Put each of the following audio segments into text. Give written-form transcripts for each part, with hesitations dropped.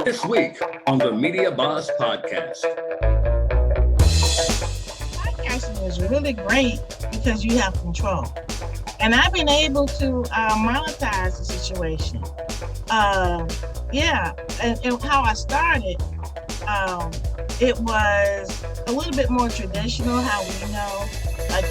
This week on the Media Boss Podcast. Podcasting is really great because you have control. And I've been able to monetize the situation. And how I started, it was a little bit more traditional, how we know, like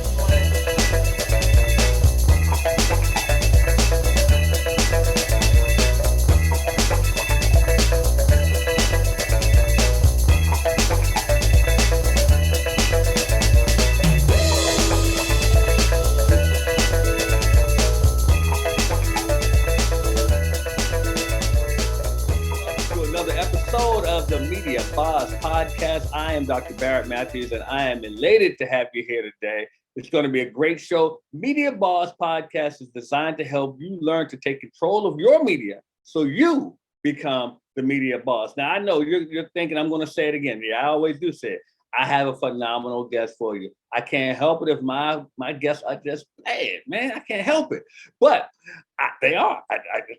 of the Media Boss Podcast. I am Dr. Barrett Matthews, and I am elated to have you here today. It's going to be a great show. Media Boss Podcast is designed to help you learn to take control of your media so you become the media boss. Now, I know you're thinking I'm going to say it again. Yeah, I always do say it. I have a phenomenal guest for you. I can't help it if my guests are just bad, man. I can't help it. But they are.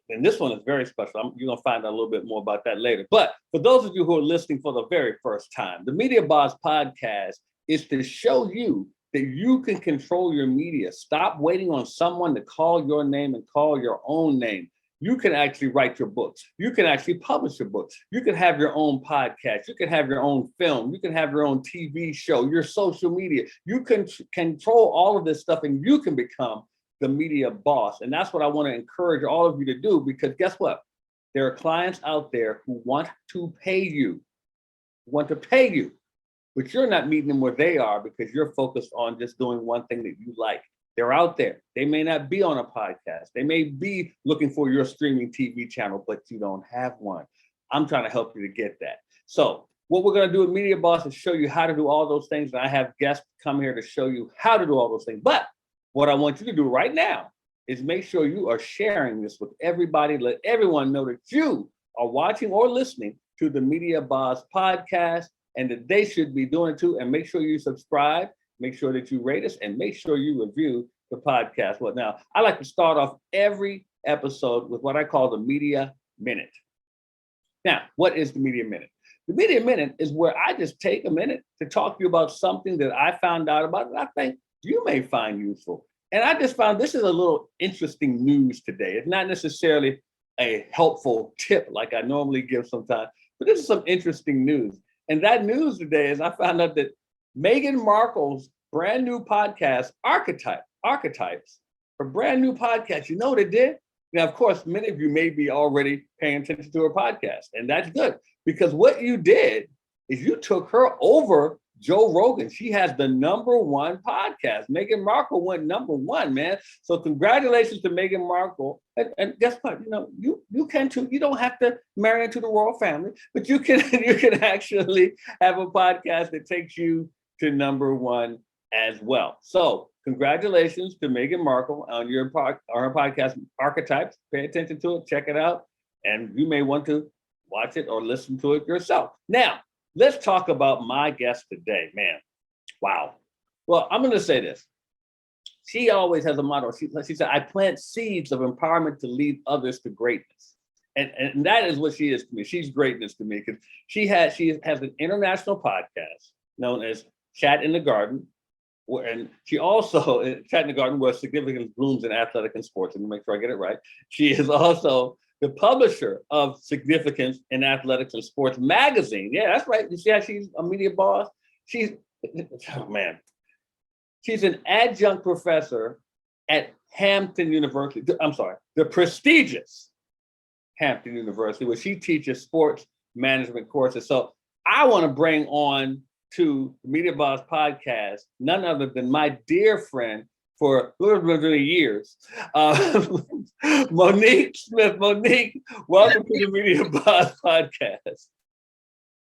And this one is very special. You're going to find out a little bit more about that later. But for those of you who are listening for the very first time, the Media Boss Podcast is to show you that you can control your media. Stop waiting on someone to call your name and call your own name. You can actually write your books. You can actually publish your books. You can have your own podcast. You can have your own film. You can have your own TV show, your social media. You can control all of this stuff and you can become the media boss. And that's what I want to encourage all of you to do, because guess what? There are clients out there who want to pay you, but you're not meeting them where they are because you're focused on just doing one thing that you like. They're out there. They may not be on a podcast. They may be looking for your streaming TV channel, but you don't have one. I'm trying to help you to get that. So what we're going to do with Media Boss is show you how to do all those things. And I have guests come here to show you how to do all those things. But what I want you to do right now is make sure you are sharing this with everybody. Let everyone know that you are watching or listening to the Media Boss Podcast and that they should be doing it too. And make sure you subscribe. Make sure that you rate us and make sure you review the podcast. Well, now, I like to start off every episode with what I call the Media Minute. Now, what is the Media Minute? The Media Minute is where I just take a minute to talk to you about something that I found out about and I think you may find useful. And I just found this is a little interesting news today. It's not necessarily a helpful tip like I normally give sometimes, but this is some interesting news. And that news today is I found out that Meghan Markle's brand new podcast, Archetypes, her brand new podcast. You know what it did? Now, of course, many of you may be already paying attention to her podcast, and that's good because what you did is you took her over Joe Rogan. She has the #1 podcast. Meghan Markle went #1, man. So congratulations to Meghan Markle. And guess what? You can too. You don't have to marry into the royal family, but you can actually have a podcast that takes you to #1 as well. So congratulations to Meghan Markle on her podcast, Archetypes. Pay attention to it, check it out, and you may want to watch it or listen to it yourself. Now, let's talk about my guest today, man. Wow. Well, I'm going to say this. She always has a motto. She said, I plant seeds of empowerment to lead others to greatness. And that is what she is to me. She's greatness to me because she has an international podcast known as Chat in the Garden. And she also, Chat in the Garden, where significance blooms in athletic and sports. And make sure I get it right. She is also the publisher of Significance in Athletics and Sports magazine. Yeah, that's right. You see how she's a media boss? She's an adjunct professor at Hampton University. The prestigious Hampton University, where she teaches sports management courses. So I want to bring on to the Media Boss Podcast none other than my dear friend for literally years, Monique Smith. Monique, welcome to the Media Boss Podcast.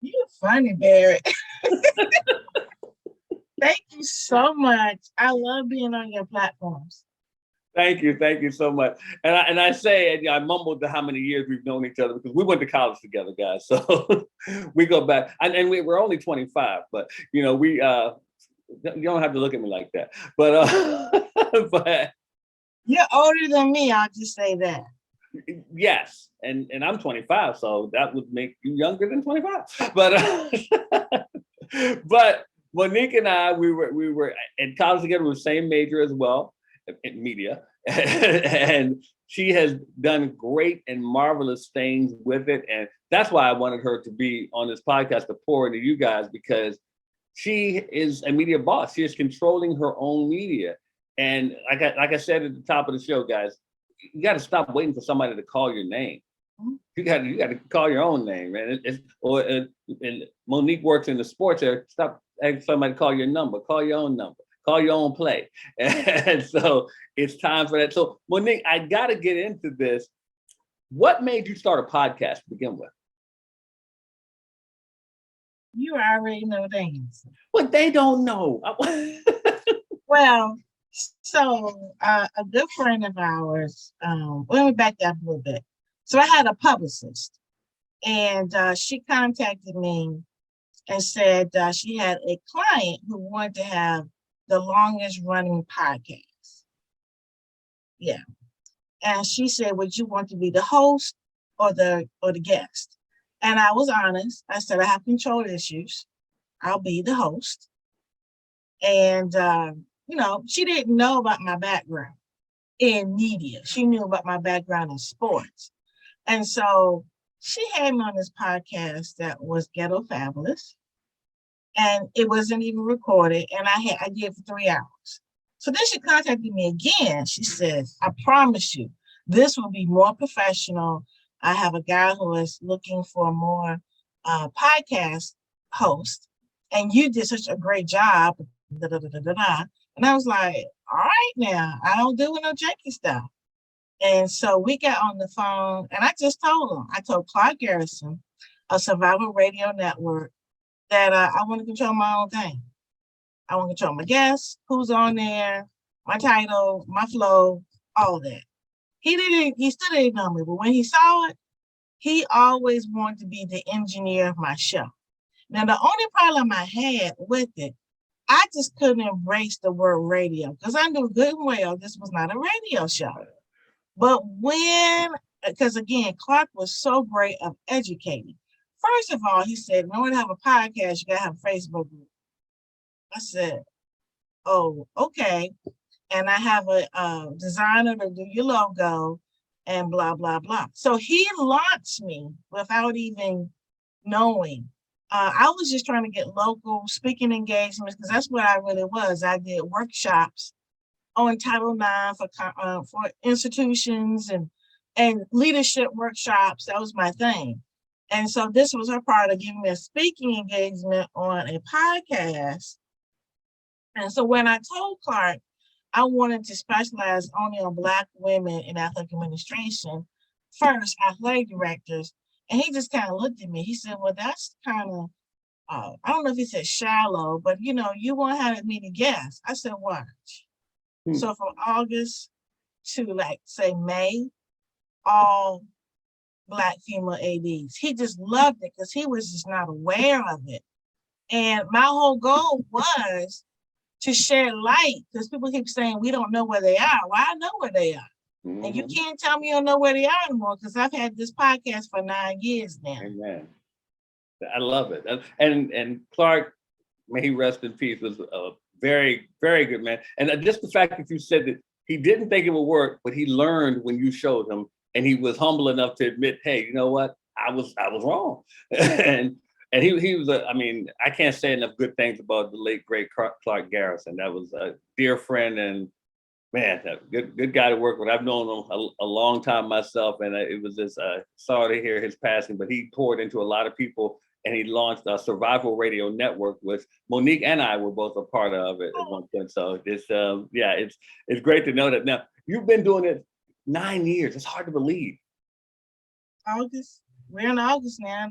You're funny, Barrett. Thank you so much. I love being on your platforms. Thank you so much. And I say, I mumbled to how many years we've known each other because we went to college together, guys. So we go back, and we're only 25, but we you don't have to look at me like that. But you're older than me. I'll just say that. Yes, and I'm 25, so that would make you younger than 25. But but Monique and I, we were in college together. We were the same major as well, in media, and she has done great and marvelous things with it. And that's why I wanted her to be on this podcast to pour into you guys, because she is a media boss. She is controlling her own media. And like I said at the top of the show, guys, you got to stop waiting for somebody to call your name. You got to call your own name, man. And Monique works in the sports area. Stop asking somebody to call your number. Call your own number. Call your own play. And so it's time for that. So Monique, I got to get into this. What made you start a podcast to begin with? You already know the answer. Well, they don't know. Well, so a good friend of ours, let me back up a little bit. So I had a publicist, and she contacted me and said she had a client who wanted to have the longest running podcast. Yeah. And she said, would you want to be the host or the guest? And I was honest. I said, I have control issues. I'll be the host. And she didn't know about my background in media. She knew about my background in sports. And so she had me on this podcast that was Ghetto Fabulous. And it wasn't even recorded. And I did for 3 hours. So then she contacted me again. She says, I promise you, this will be more professional. I have a guy who is looking for more podcast host. And you did such a great job. Da, da, da, da, da, da. And I was like, all right now, I don't do no janky stuff. And so we got on the phone, and I just told him, I told Clark Garrison of Survival Radio Network that I want to control my own thing. I want to control my guests, who's on there, my title, my flow, all that. He still didn't know me, but when he saw it, he always wanted to be the engineer of my show. Now, the only problem I had with it, I just couldn't embrace the word radio, because I knew good and well this was not a radio show. But because again, Clark was so great of educating. First of all, he said, in order to have a podcast, you got to have a Facebook group. I said, oh, okay. And I have a designer to do your logo and blah, blah, blah. So he launched me without even knowing. I was just trying to get local speaking engagements, because that's what I really was. I did workshops on Title IX for institutions and leadership workshops. That was my thing. And so this was her part of giving me a speaking engagement on a podcast. And so when I told Clark I wanted to specialize only on Black women in athletic administration, first athletic directors, and he just kind of looked at me. He said, well, that's kind of, I don't know if he said shallow, but you won't have me to guess. I said, watch. So from August to say May, all Black female ADs. He just loved it because he was just not aware of it. And my whole goal was to share light, because people keep saying we don't know where they are. Well, I know where they are. Mm-hmm. And you can't tell me you don't know where they are anymore, because I've had this podcast for 9 years now. Amen. I love it. And Clark, may he rest in peace, was a very, very good man. And just the fact that you said that he didn't think it would work, but he learned when you showed him, and he was humble enough to admit, hey, you know what? I was wrong. And he was I can't say enough good things about the late, great Clark Garrison. That was a dear friend, and man, a good guy to work with. I've known him a long time myself, and it was just sorry to hear his passing, but he poured into a lot of people, and he launched a Survival Radio Network, which Monique and I were both a part of it at one point. So it's great to know that. Now, you've been doing it 9 years. It's hard to believe. August. We're in August now.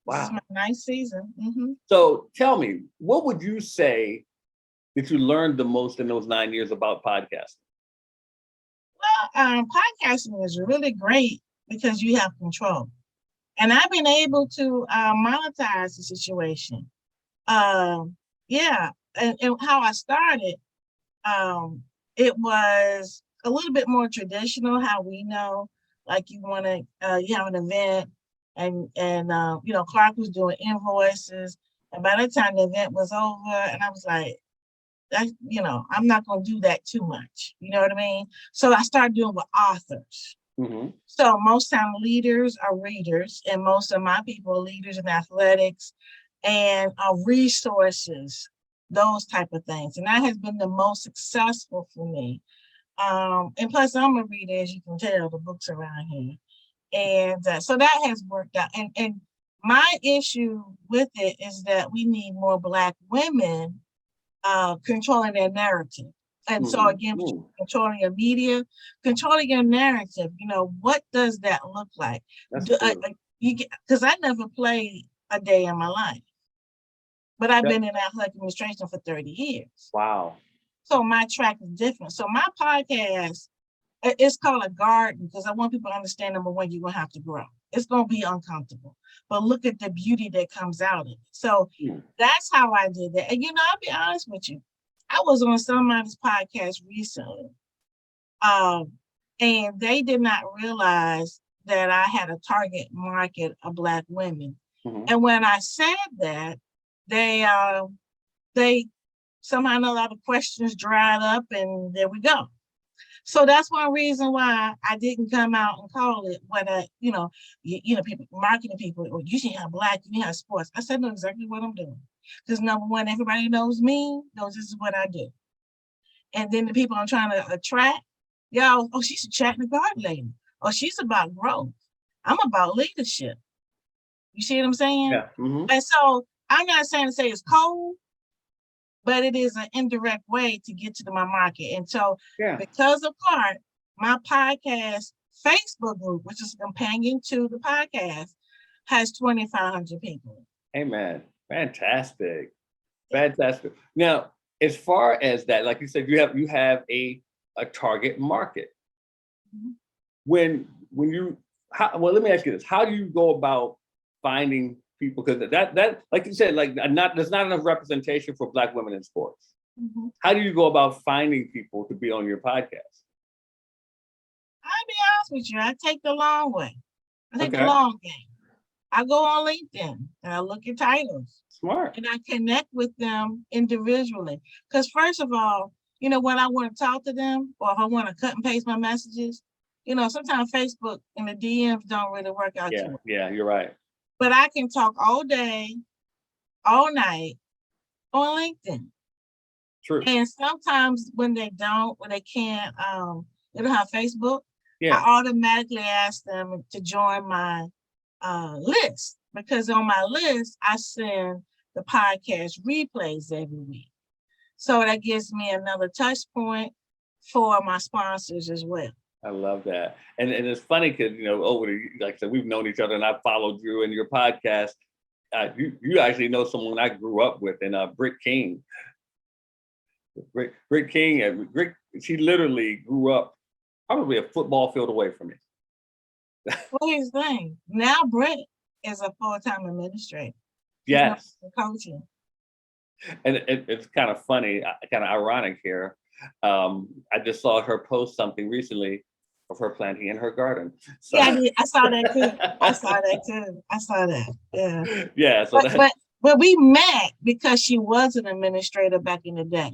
Wow. This is my 9th season. Mm-hmm. So tell me, what would you say that you learned the most in those 9 years about podcasting? Well, podcasting is really great because you have control. And I've been able to monetize the situation. And how I started, it was a little bit more traditional, how we know like you want to, you have an event, and Clark was doing invoices, and by the time the event was over, and I was like, that, I'm not going to do that too much. You know what I mean? So I started doing with authors. Mm-hmm. So most time leaders are readers, and most of my people are leaders in athletics and resources, those type of things. And that has been the most successful for me. And plus I'm a reader, as you can tell, the books around here. And so that has worked out. And my issue with it is that we need more Black women controlling their narrative. And so again, controlling your media, controlling your narrative, what does that look like? Because I never played a day in my life, but I've been in athletic administration for 30 years. Wow. So my track is different. So my podcast, it's called a garden, because I want people to understand, number one, you're going to have to grow. It's going to be uncomfortable, but look at the beauty that comes out of it. So that's how I did that. And, I'll be honest with you. I was on somebody's podcast recently, and they did not realize that I had a target market of Black women. Mm-hmm. And when I said that, they somehow a lot of questions dried up, and there we go. So that's one reason why I didn't come out and call it what people, marketing people, or you should have Black, you have sports. I said, no, exactly what I'm doing. Because number one, everybody knows me, knows this is what I do. And then the people I'm trying to attract, she's a chatting the garden lady. Oh, she's about growth. I'm about leadership. You see what I'm saying? Yeah. Mm-hmm. And so I'm not saying to say it's cold, but it is an indirect way to get to my market. And so because of Clark, my podcast Facebook group, which is a companion to the podcast, has 2,500 people. Amen. Fantastic. Fantastic. Now, as far as that, like you said, you have a target market. Mm-hmm. When you, let me ask you this: how do you go about finding people? Because that, like you said, there's not enough representation for Black women in sports. Mm-hmm. How do you go about finding people to be on your podcast? I'll be honest with you, I take the long way. I take the long game. I go on LinkedIn and I look at titles. Smart. And I connect with them individually. Because first of all, when I want to talk to them, or if I want to cut and paste my messages, sometimes Facebook and the DMs don't really work out too well. Yeah, you're right. But I can talk all day, all night on LinkedIn. True. And sometimes when they can't, they don't have Facebook, I automatically ask them to join my list, because on my list, I send the podcast replays every week. So that gives me another touch point for my sponsors as well. I love that. And it's funny because, like I said, we've known each other, and I've followed you and your podcast. You actually know someone I grew up with, and Britt King. Britt King, she literally grew up probably a football field away from me. Well, here's the thing. Now Britt is a full-time administrator. Yes. Coaching. And it's kind of funny, kind of ironic here. I just saw her post something recently of her planting in her garden. So. Yeah, I saw that too. Yeah. Yeah. So but we met because she was an administrator back in the day.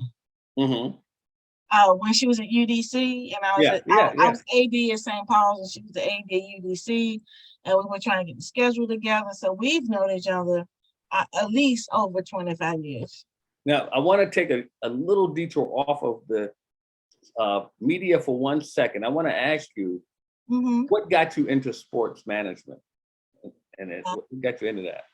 Mm-hmm. When she was at UDC, and I was AD at St. Paul's, and she was the AD at UDC, and we were trying to get the schedule together. So we've known each other at least over 25 years. Now, I want to take a little detour off of the media for 1 second. I want to ask you, what got you into sports management? And what got you into that?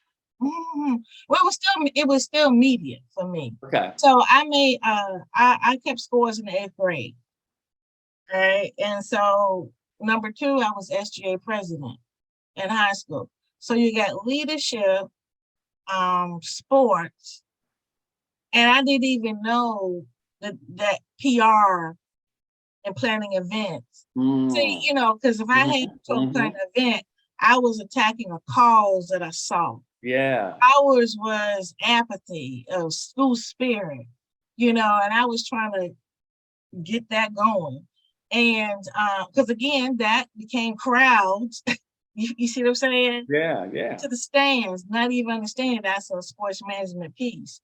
Mm-hmm. Well, it was still media for me. Okay. So I made I kept scores in the 8th grade. All right. And so number 2, I was SGA president in high school. So you got leadership, sports, and I didn't even know that PR and planning events. See, because if I had to plan an event, I was attacking a cause that I saw. Yeah. Ours was apathy, of school spirit, and I was trying to get that going. And because again, that became crowds. You see what I'm saying? Yeah, yeah. To the stands, not even understanding that's a sports management piece.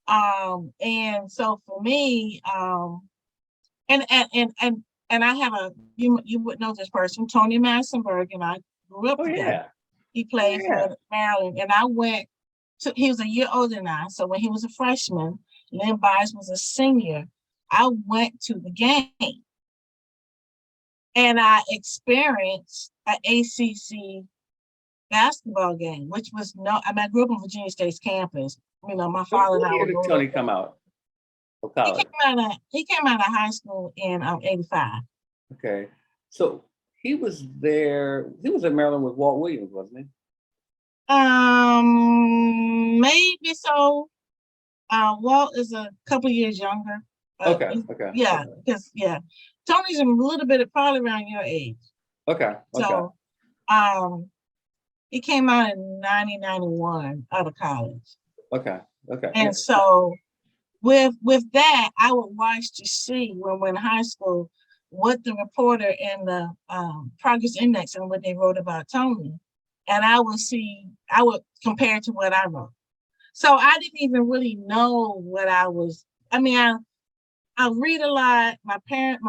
And so for me, and and and and and I have you would know this person, Tony Massenberg, and I grew up Oh together. yeah. He Oh played yeah. for Maryland, and I went to. He was a year older than I, so when he was a freshman, Lynn Byers was a senior. I went to the game, and I experienced an ACC basketball game, which was no. I mean, I grew up on Virginia State's campus. You know, my father and What I year would did go Tony to. come out of He college? came out of high school in '85. Okay. So he was there, he was in Maryland with Walt Williams, wasn't he? Maybe so. Walt is a couple years younger. Okay, okay, Yeah, okay, because Tony's a little bit probably around your age. okay, okay, So um, he came out in 1991 out of college, okay, okay. Yeah. and so with that, I would watch to see when we're in high school what the reporter in the progress index and what they wrote about Tony, and I would compare it to what I wrote. So I didn't even really know what I was. I mean, I read a lot. My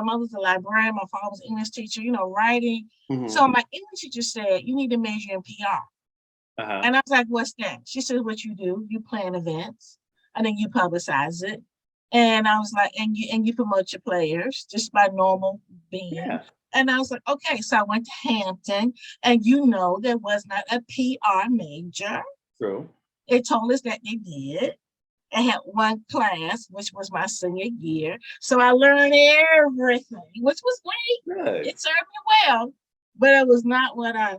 mother's a librarian. My father was an English teacher. Writing. Hmm. So my English teacher said you need to major in PR, Uh-huh. and I was like, "What's that?" She said, "What you do? You plan events, and then you publicize it." And I was like, "And you promote your players just by normal being." Yeah, And I was like, "Okay." So I went to Hampton, and there was not a PR major. true. They told us that they did. I had one class, which was my senior year. So I learned everything, which was great. Good. It served me well, but it was not what I,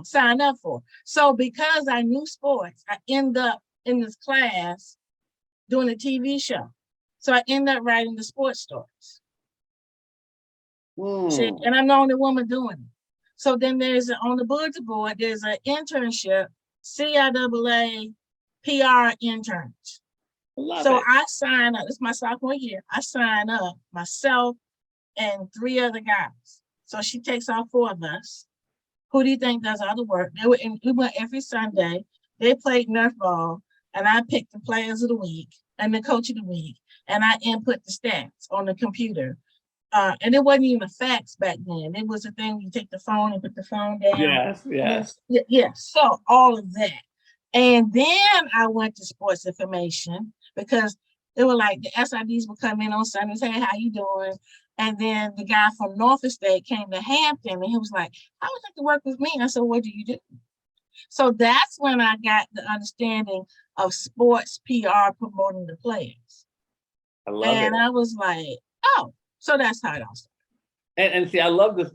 signed up for. So because I knew sports, I end up in this class doing a TV show. So I end up writing the sports stories. See, Hmm. and I'm the only woman doing it. So then on the bulletin board, there's an internship, CIAA PR interns. I love So it. I signed up. It's my sophomore year. I signed up myself and three other guys. So she takes all four of us. Who do you think does all the work? We went every Sunday. They played Nerf ball, and I picked the players of the week and the coach of the week, and I input the stats on the computer. And it wasn't even a fax back then. It was a thing you take the phone and put the phone down. Yes, And yes. yeah, so all of that. And then I went to sports information because they were like the SIDs would come in on Sundays, hey, how you doing? And then the guy from Norfolk State came to Hampton and he was like, I would like to work with me. I said, what do you do? So that's when I got the understanding of sports PR promoting the players. I love it. And I was like, oh, so that's how it all started. And see, I love this.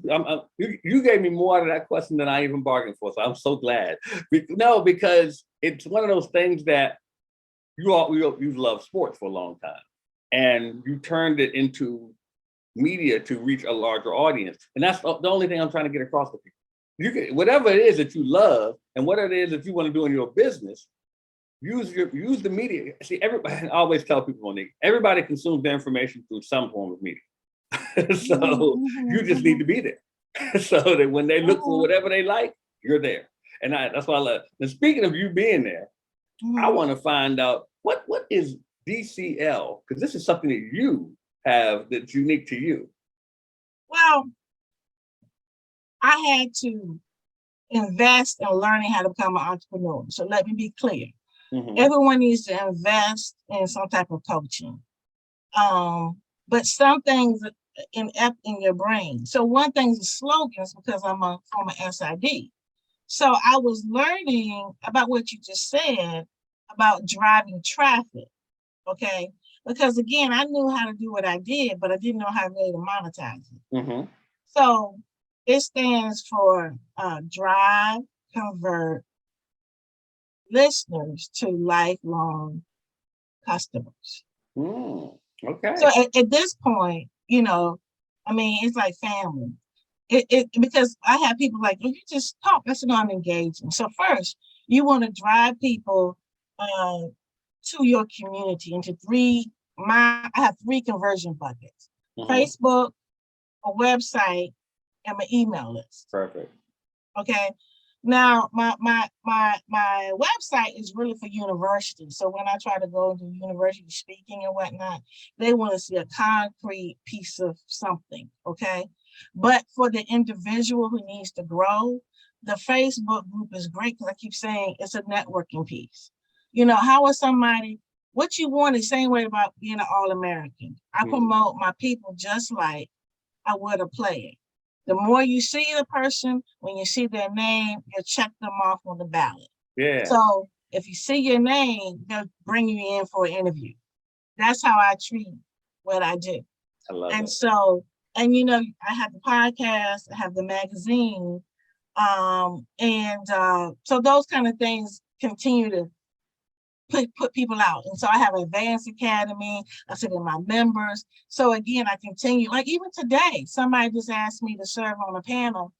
You gave me more out of that question than I even bargained for, so I'm so glad. No, because it's one of those things that you've loved sports for a long time, and you turned it into media to reach a larger audience, and that's the only thing I'm trying to get across to people. You can, whatever it is that you love, and whatever it is that you want to do in your business, use the media. See, everybody. I always tell people, everybody consumes their information through some form of media. So you just need to be there so that when they look for whatever they like, you're there. And that's why I love. And speaking of you being there, I want to find out what is DCL, because this is something that you have that's unique to you. Well, I had to invest in learning how to become an entrepreneur. So let me be clear. Mm-hmm. Everyone needs to invest in some type of coaching. But some things in your brain. So one thing is slogans because I'm a former SID. So I was learning about what you just said about driving traffic. Okay. Because again, I knew how to do what I did, but I didn't know how really to monetize it. Mm-hmm. So it stands for drive, convert listeners to lifelong customers. Okay. So at this point, it's like family. Because I have people like, you just talk. I said, no, I'm engaging. So first, you want to drive people to your community into I have three conversion buckets. Mm-hmm. Facebook, a website, and my email list. Perfect. Okay. Now, my website is really for universities. So when I try to go into university speaking and whatnot, they want to see a concrete piece of something. Okay. But for the individual who needs to grow, the Facebook group is great because I keep saying it's a networking piece. You know, how is somebody, what you want is the same way about being an All-American. I promote my people just like I would a player. The more you see the person, when you see their name, you check them off on the ballot. Yeah. So if you see your name, they'll bring you in for an interview. That's how I treat what I do. I love and it. So, and you know, I have the podcast, I have the magazine, so those kind of things continue to put people out. And so I have Advanced Academy, I said in my members. So again, I continue, like even today, somebody just asked me to serve on a panel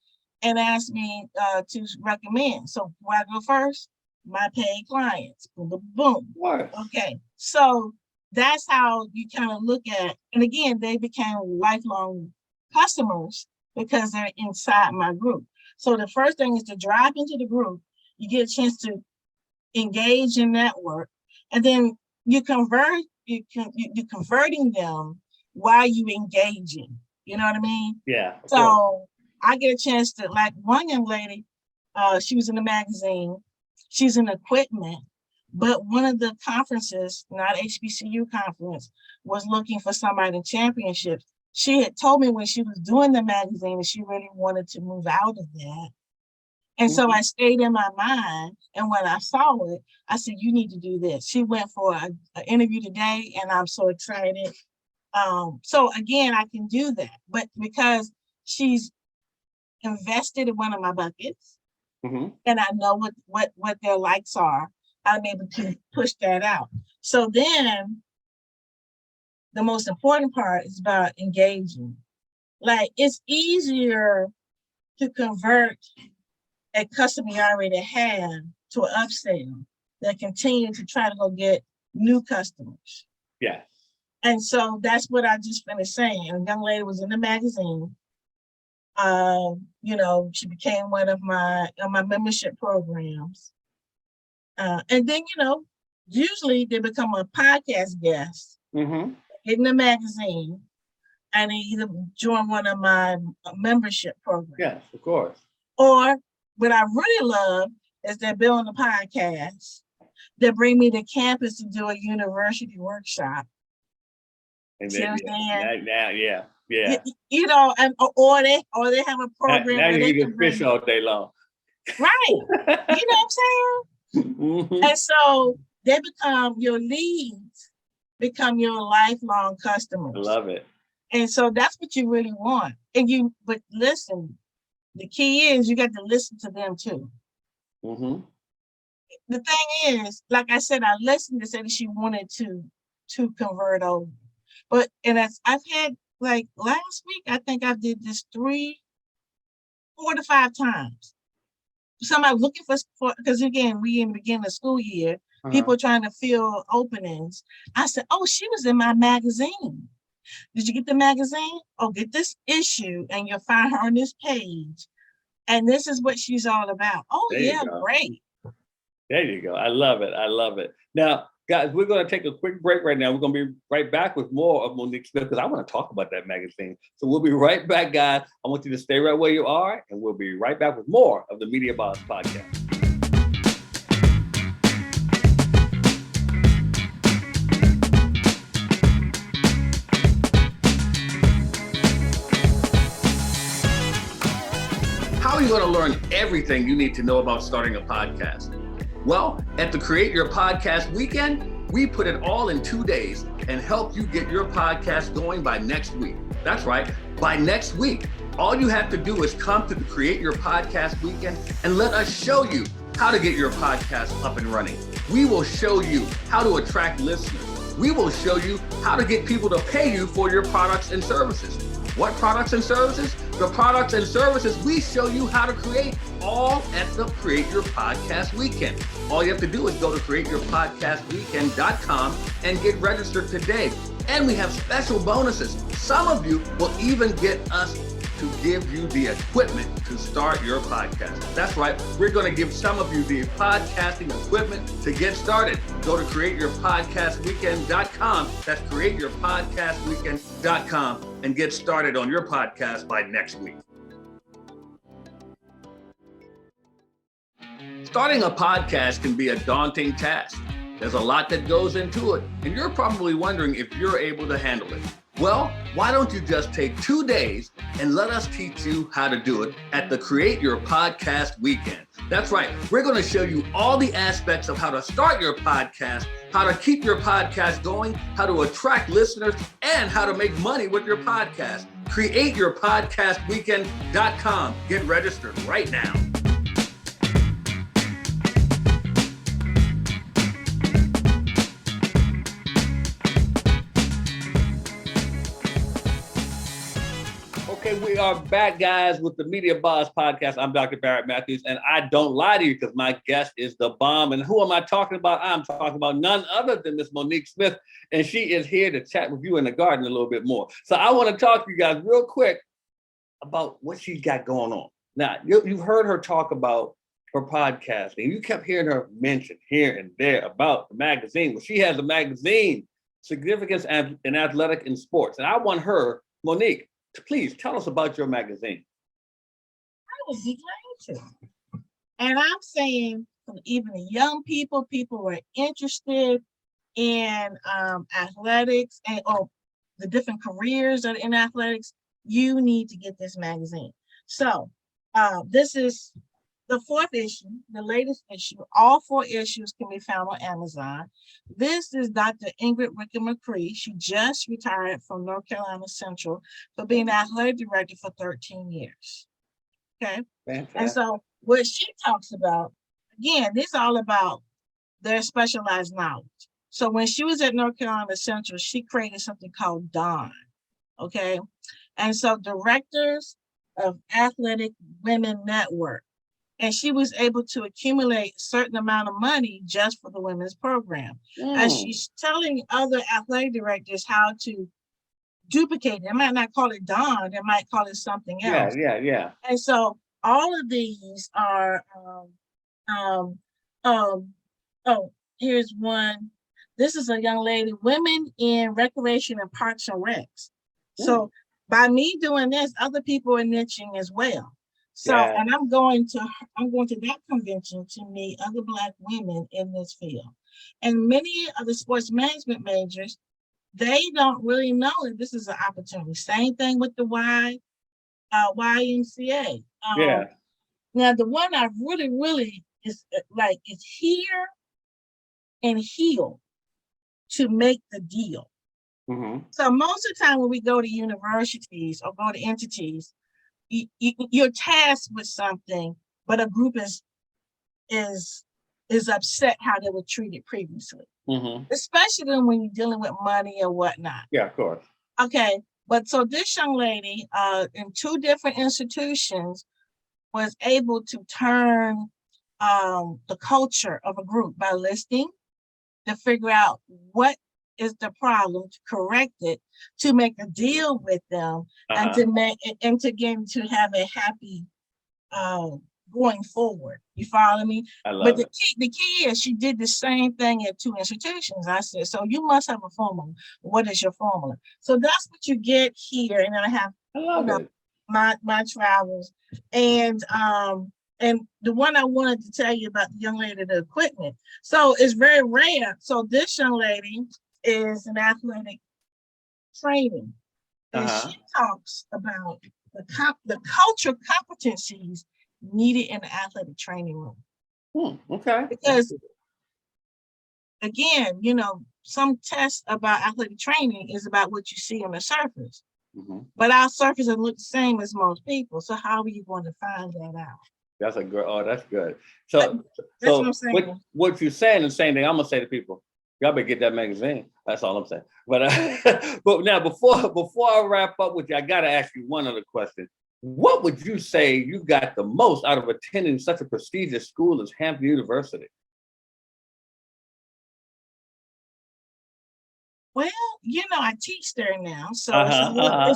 and asked me to recommend. So where I go first, my paid clients, boom, boom, boom. What? Okay, so that's how you kind of look at, and again, they became lifelong customers because they're inside my group. So the first thing is to drive into the group, you get a chance to engage in network, and then you're converting them while you engaging. You know what I mean? Yeah. So I get a chance to, like one young lady, she was in the magazine, she's in equipment, but one of the conferences, not HBCU conference, was looking for somebody in championships. She had told me when she was doing the magazine that she really wanted to move out of that. And so I stayed in my mind. And when I saw it, I said, you need to do this. She went for an interview today, and I'm so excited. So again, I can do that. But because she's invested in one of my buckets, and I know what their likes are, I'm able to push that out. So then the most important part is about engaging. Like, it's easier to convert a customer you already have to an upsell that continue to try to go get new customers. Yeah. And so that's what I just finished saying. A young lady was in the magazine. You know, she became one of my membership programs. And then, you know, usually they become a podcast guest in the magazine, and they either join one of my membership programs. Yes, of course. Or what I really love is they're building a podcast. They bring me to campus to do a university workshop. And then, yeah. You know, and or they have a program. Now you can fish all day long. Right. You know what I'm saying? And so they become your leads, become your lifelong customers. I love it. And so that's what you really want. But listen, the key is you got to listen to them too. The thing is, like I said, I listened to say that she wanted to convert over. But I've had, like last week, I think I did this 4 to 5 times. Somebody looking for because again, we in the beginning of school year, people trying to fill openings. I said, oh, she was in my magazine. Did you get the magazine? Oh, get this issue and you'll find her on this page. And this is what she's all about. Oh, yeah, great. There you go. I love it. I love it. Now, guys, we're going to take a quick break right now. We're going to be right back with more of Monique Smith because I want to talk about that magazine. So we'll be right back, guys. I want you to stay right where you are, and we'll be right back with more of the Media Boss Podcast. How are you going to learn everything you need to know about starting a podcast? Well, at the Create Your Podcast Weekend, we put it all in 2 days and help you get your podcast going by next week. That's right, by next week. All you have to do is come to the Create Your Podcast Weekend and let us show you how to get your podcast up and running. We will show you how to attract listeners. We will show you how to get people to pay you for your products and services. What products and services? The products and services we show you how to create, all at the Create Your Podcast Weekend. All you have to do is go to createyourpodcastweekend.com and get registered today. And we have special bonuses. Some of you will even get us to give you the equipment to start your podcast. That's right. We're going to give some of you the podcasting equipment to get started. Go to createyourpodcastweekend.com. That's createyourpodcastweekend.com and get started on your podcast by next week. Starting a podcast can be a daunting task. There's a lot that goes into it, and you're probably wondering if you're able to handle it. Well, why don't you just take 2 days and let us teach you how to do it at the Create Your Podcast Weekend. That's right. We're going to show you all the aspects of how to start your podcast, how to keep your podcast going, how to attract listeners, and how to make money with your podcast. CreateYourPodcastWeekend.com. Get registered right now. Okay, we are back, guys, with the Media Boss Podcast. I'm Dr. Barrett Matthews, and I don't lie to you because my guest is the bomb. And who am I talking about? I'm talking about none other than Miss Monique Smith, and she is here to chat with you in the garden a little bit more. So I want to talk to you guys real quick about what she's got going on. Now, you've heard her talk about her podcasting. You kept hearing her mention here and there about the magazine. Well, she has a magazine, Significance in Athletic and Sports. And I want her, Monique, please tell us about your magazine. I would be glad to. And I'm saying, even the young people who are interested in athletics or the different careers that are in athletics, you need to get this magazine. So this is the 4th issue, the latest issue. All 4 issues can be found on Amazon. This is Dr. Ingrid Wicker-McCree. She just retired from North Carolina Central for being the athletic director for 13 years. Okay. Fantastic. And so what she talks about, again, this is all about their specialized knowledge. So when she was at North Carolina Central, she created something called DAWN. Okay. And so Directors of Athletic Women Network. And she was able to accumulate a certain amount of money just for the women's program. And she's telling other athletic directors how to duplicate it. They might not call it DAWN, they might call it something else. Yeah. And so all of these are, here's one. This is a young lady, Women in Recreation and Parks and Recs. So by me doing this, other people are niching as well. So, and I'm going to that convention to meet other Black women in this field. And many of the sports management majors, they don't really know that this is an opportunity. Same thing with the YMCA. Now, the one I really is here and heal to make the deal. Mm-hmm. So most of the time when we go to universities or go to entities, you're tasked with something, but a group is upset how they were treated previously, especially when you're dealing with money or whatnot. Yeah, of course. Okay, but so this young lady in 2 different institutions was able to turn the culture of a group by listening to figure out what is the problem, to correct it, to make a deal with them, and to have a happy going forward. You follow me? But the key is she did the same thing at 2 institutions. I said, so you must have a formula. What is your formula? So that's what you get here. And then I have my travels. And the one I wanted to tell you about, the young lady, the equipment. So it's very rare. So this young lady is an athletic training. And she talks about the culture competencies needed in the athletic training room. Okay. Because again, some tests about athletic training is about what you see on the surface. But our surface doesn't look the same as most people. So how are you going to find that out? That's a good. Oh, that's good. So what I'm saying. What you're saying is the same thing I'm gonna say to people. Y'all better get that magazine. That's all I'm saying. But but now before I wrap up with you, I gotta ask you one other question. What would you say you got the most out of attending such a prestigious school as Hampton University? Well, I teach there now, so Uh-huh.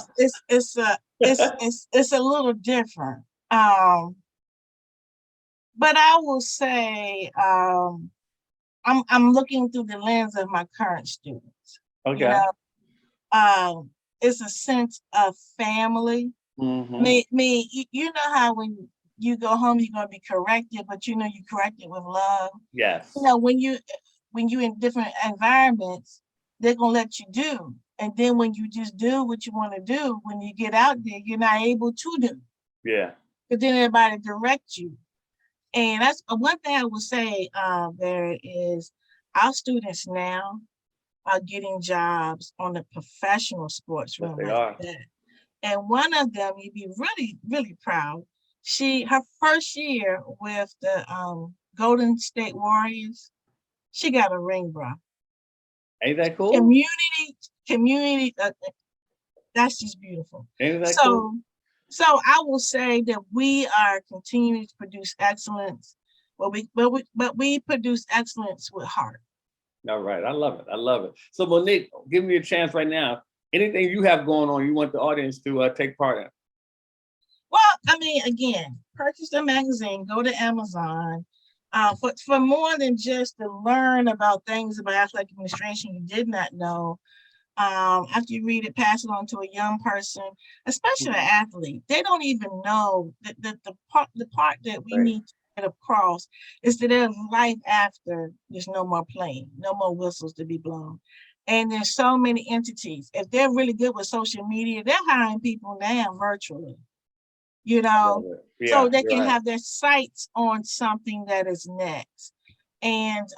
it's a little different. But I will say, I'm looking through the lens of my current students. You Okay. know, it's a sense of family. Mm-hmm. You know how when you go home, you're gonna be corrected, but you corrected with love. Yes. When you in different environments, they're gonna let you do. And then when you just do what you want to do, when you get out there, you're not able to do. Yeah. Because then everybody direct you. And that's one thing I would say, there is our students now are getting jobs on the professional sports Yes, realm they like are. that. And one of them, you'd be really, really proud. Her first year with the Golden State Warriors, she got a ring, bro. Ain't that cool? Community, that's just beautiful. Ain't that cool? So I will say that we are continuing to produce excellence, but we produce excellence with heart. All right. I love it. I love it. So Monique, give me a chance right now. Anything you have going on, you want the audience to take part in? Well, I mean, again, purchase the magazine, go to Amazon. For more than just to learn about things about athletic administration you did not know. After you read it, pass it on to a young person, especially an athlete. They don't even know that the part that we need to get across is that there's life after there's no more playing, no more whistles to be blown. And there's so many entities. If they're really good with social media, they're hiring people now virtually, Yeah, so they you're can right. have their sights on something that is next. And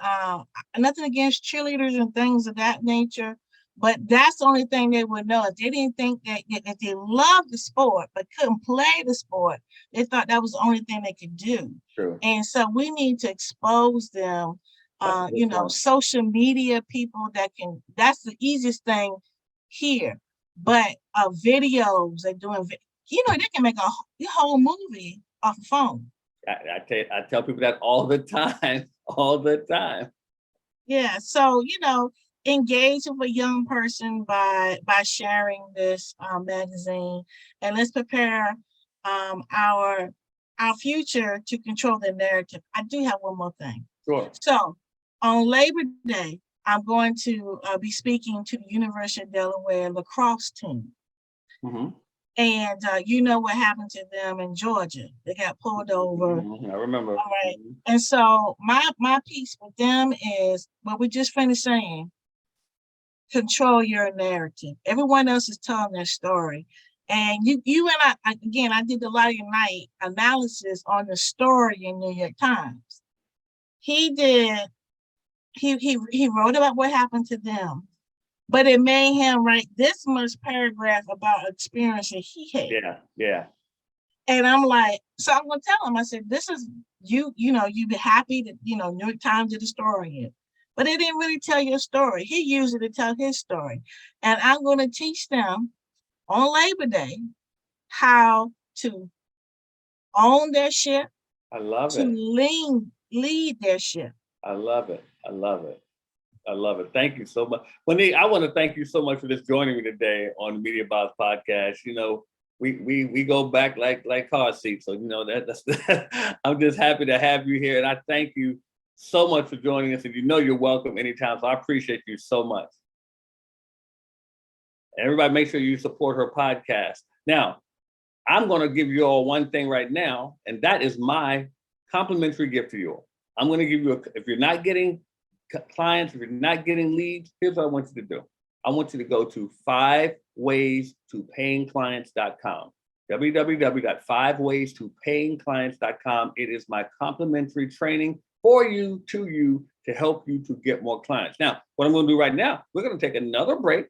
nothing against cheerleaders and things of that nature, but that's the only thing they would know. If they didn't think that if they loved the sport but couldn't play the sport, they thought that was the only thing they could do. True. And so we need to expose them, That's a good point. social media people that's the easiest thing here. But videos, they're doing, they can make a whole movie off a phone. I tell people that all the time, all the time. Yeah, so engage with a young person by sharing this magazine, and let's prepare our future to control the narrative. I do have one more thing. Sure. So on Labor Day, I'm going to be speaking to the University of Delaware lacrosse team. Mm-hmm. And you know what happened to them in Georgia. They got pulled over. Mm-hmm. I remember. All right. Mm-hmm. And so my piece with them is what we just finished saying: control your narrative. Everyone else is telling their story. And you and I did the Light of Night analysis on the story in New York Times. He wrote about what happened to them, but it made him write this much paragraph about experience that he had. Yeah. And I'm like, so I'm gonna tell him, I said, this is you'd be happy that New York Times did a story here. But it didn't really tell your story. He used it to tell his story. And I'm gonna teach them on Labor Day how to own their ship. I love to it. lead their ship. I love it. I love it. I love it. Thank you so much. Monique, I want to thank you so much for just joining me today on the Media Boss podcast. We go back like car seats. So, that's I'm just happy to have you here. And I thank you so much for joining us. And you're welcome anytime. So I appreciate you so much. Everybody make sure you support her podcast. Now, I'm going to give you all one thing right now, and that is my complimentary gift to you all. I'm going to give you if you're not getting clients, if you're not getting leads, here's what I want you to do. I want you to go to 5waystoPayingClients.com. www.5waystoPayingClients.com. It is my complimentary training for you, to help you to get more clients. Now, what I'm going to do right now, we're going to take another break,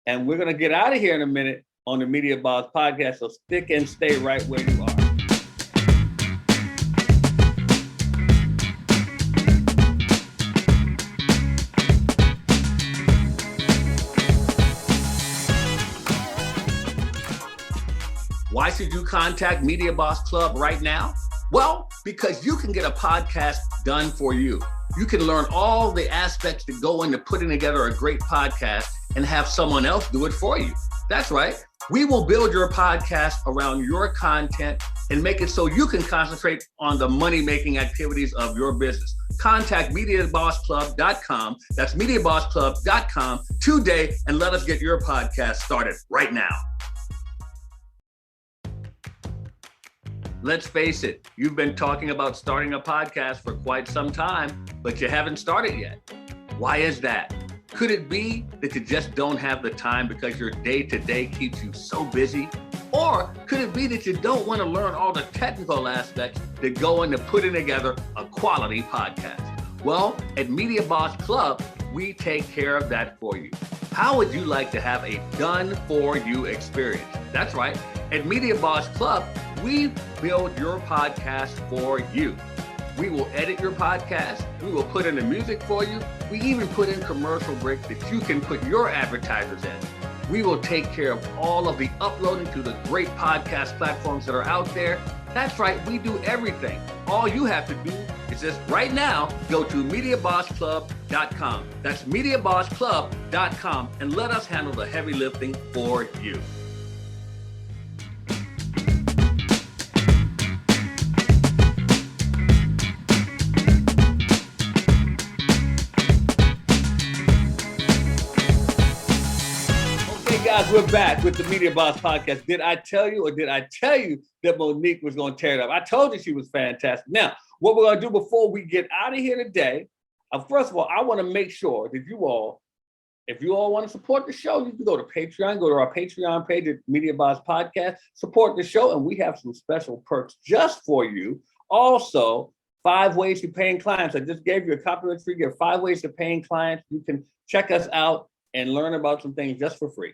and we're going to get out of here in a minute on the Media Boss podcast. So stick and stay right where you are. Why should you contact Media Boss Club right now? Well, because you can get a podcast done for you. You can learn all the aspects that go into putting together a great podcast, and have someone else do it for you. That's right. We will build your podcast around your content and make it so you can concentrate on the money-making activities of your business. Contact MediaBossClub.com. That's MediaBossClub.com today, and let us get your podcast started right now. Let's face it, you've been talking about starting a podcast for quite some time, but you haven't started yet. Why is that? Could it be that you just don't have the time because your day-to-day keeps you so busy? Or could it be that you don't want to learn all the technical aspects that go into putting together a quality podcast? Well, at Media Boss Club, we take care of that for you. How would you like to have a done-for-you experience? That's right. At Media Boss Club, we build your podcast for you. We will edit your podcast. We will put in the music for you. We even put in commercial breaks that you can put your advertisers in. We will take care of all of the uploading to the great podcast platforms that are out there. That's right, we do everything. All you have to do is just right now go to MediaBossClub.com. That's MediaBossClub.com, and let us handle the heavy lifting for you. Guys, we're back with the Media Boss Podcast. Did I tell you that Monique was going to tear it up? I told you she was fantastic. Now, what we're going to do before we get out of here today, first of all, I want to make sure that if you all want to support the show, you can go to Patreon, go to our Patreon page at Media Boss Podcast, support the show, and we have some special perks just for you. Also, 5 ways to paying clients. I just gave you a complimentary gift, 5 ways to paying clients. You can check us out and learn about some things just for free.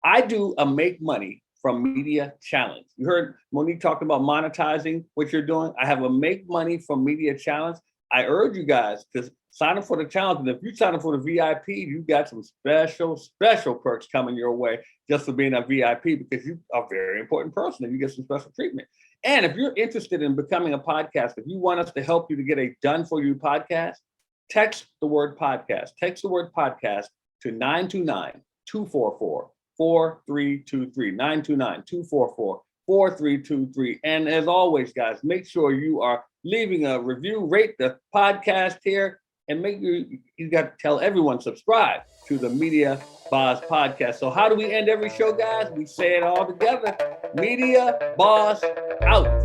I do a make money from media challenge. You heard Monique talking about monetizing what you're doing. I have a make money from media challenge. I urge you guys to sign up for the challenge. And if you sign up for the VIP, you got some special perks coming your way just for being a VIP, because you are a very important person and you get some special treatment. And if you're interested in becoming a podcaster, if you want us to help you to get a done for you podcast, text the word podcast. Text the word podcast to 929-244-4323, 929-244-4323. And as always, guys, make sure you are leaving a review, rate the podcast here, and make sure you got to tell everyone, subscribe to the Media Boss Podcast. So how do we end every show, guys? We say it all together. Media Boss out.